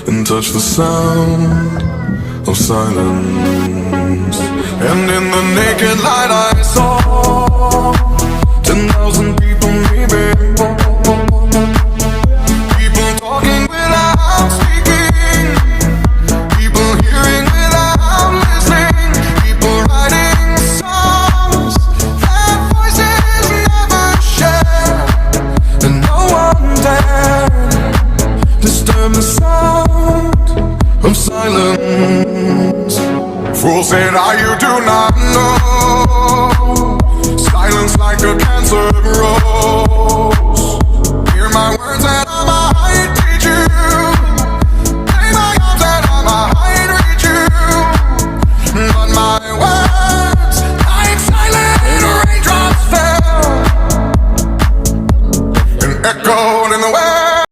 and touch the sound of silence. And in the naked light I saw 10,000 people maybe, people talking without speaking, people hearing without listening, people writing songs that voices never share, and no one dared disturb the sound of silence. Fool said, you do not know. Silence like a cancer grows. Hear my words and